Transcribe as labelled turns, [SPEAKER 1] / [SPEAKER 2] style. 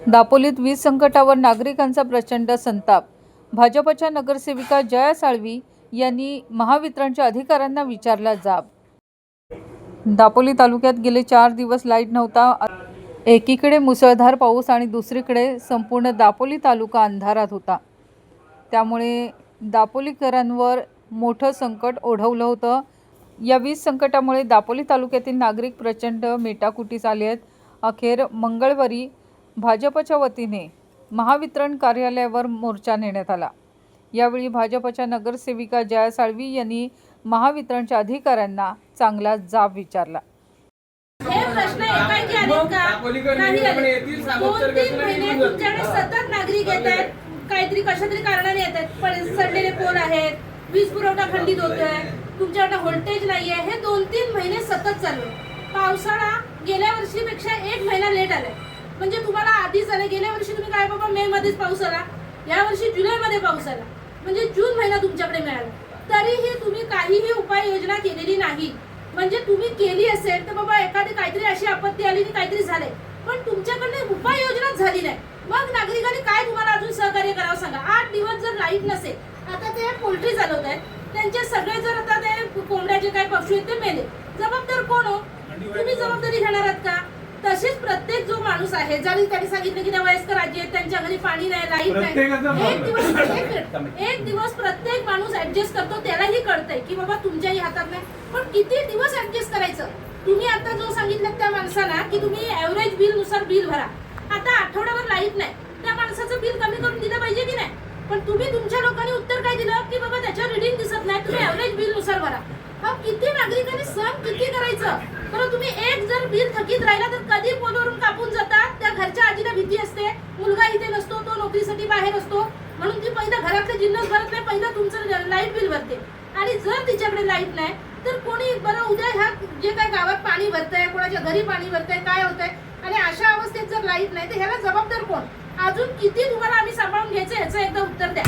[SPEAKER 1] दापोलीत वीज संकटावर नागरिकांचा प्रचंड संताप। भाजपच्या नगरसेविका जया साळवी यांनी महावितरणच्या अधिकाऱ्यांना विचारला जाब। दापोली तालुक्यात गेले 4 दिवस लाईट नव्हता। एकीकडे मुसळधार पाऊस आणि दुसरीकडे संपूर्ण दापोली तालुका अंधारात होता। त्यामुळे दापोलीकरांवर मोठं संकट ओढवलं होतं। या वीज संकटामुळे दापोली तालुक्यातील नागरिक प्रचंड मेटाकुटीस आले आहेत। अखेर मंगळवारी भाजपच्या वतीने महावितरण कार्यालयावर मोर्चा नेण्यात आला। यावेळी भाजपच्या नगरसेविका जया साळवी यांनी महावितरणच्या अधिकाऱ्यांना चांगला जाब विचारला।
[SPEAKER 2] हे प्रश्न एकाएकी आलेत का? नाही आले। 2-3 महिने तुमच्याकडे सतत नागरिक येत आहेत, काहीतरी कशातरी कारणाने येत आहेत, पण सडलेले पोल आहेत, वीज पुरवठा खंडित होतोय, तुमच्याकडे व्होल्टेज नाहीये। हे 2-3 महिने सतत चालू आहे। पावसाळा गेल्या वर्षीपेक्षा 1 महिना लेट आलाय। म्हणजे तुम्हाला आधीच आले। गेल्या वर्षी तुम्ही काय बाबा मे मध्येच पाऊस आला, या वर्षी जुलै मध्ये पाऊस आला, म्हणजे जून महिना तुमच्याकडे मिळाला, तरीही तुम्ही काहीही उपाययोजना केलेली नाही। म्हणजे तुम्ही केली असेल तर बाबा एखादी काहीतरी अशी आपत्ती आली आणि काहीतरी झाले, पण तुमच्याकडे उपाययोजनाच झाली नाही। मग नागरिकांनी काय तुम्हाला अजून सहकार्य करावं सांगा? 8 दिवस जर लाईट नसेल, आता ते पोल्ट्री चालवत आहेत, त्यांचे सगळे जर आता ते कोंबड्याचे काय पक्षी आहेत ते मेले, जबाबदार कोण हो? तुम्ही जबाबदारी घेणार आहात का? तसेच प्रत्येक जो माणूस आहे, जरी त्यांनी सांगितलं की वयस्कर आजी आहेत, त्यांच्या घरी पाणी नाही, लाईट नाही, एक दिवस प्रत्येक माणूस ऍडजस्ट करतो, त्यालाही कळतंय की बाबा तुमच्याही हातात नाही, पण किती दिवस ऍडजस्ट करायचं? तुम्ही आता जो सांगितलं त्या माणसाला की तुम्ही ऍव्हरेज बिल नुसार बिल भरा। आता आठवड्यावर लाईट नाही, त्या माणसाचं बिल कमी करून दिलं पाहिजे की नाही? पण तुम्ही तुमच्या लोकांनी उत्तर काय दिलं की बाबा त्याच्यावर रिडिंग दिसत नाही, तुम्ही ऍव्हरेज बिल नुसार भरा। किती नागरिकांनी सहन किती करायचं? पण तुम्ही एक जर बिल थकीत राहिला तर कधी फोनवरून कापून जातात। त्या घरच्या आजीला भीती असते, मुलगा इथे नसतो, तो नोकरीसाठी बाहेर असतो, म्हणून ती पहिला घरातले जिन्नस भरत नाही, पहिलं तुमचं लाईट बिल भरते। आणि जर तिच्याकडे लाईट नाही तर कोणी बरं उद्या ह्या जे काय गावात पाणी भरतंय, कोणाच्या घरी पाणी भरतंय, काय होतंय? आणि अशा अवस्थेत जर लाईट नाही तर ह्याला जबाबदार कोण? अजून किती तुम्हाला आम्ही सांभाळून घ्यायचं याचं एकदा उत्तर द्या।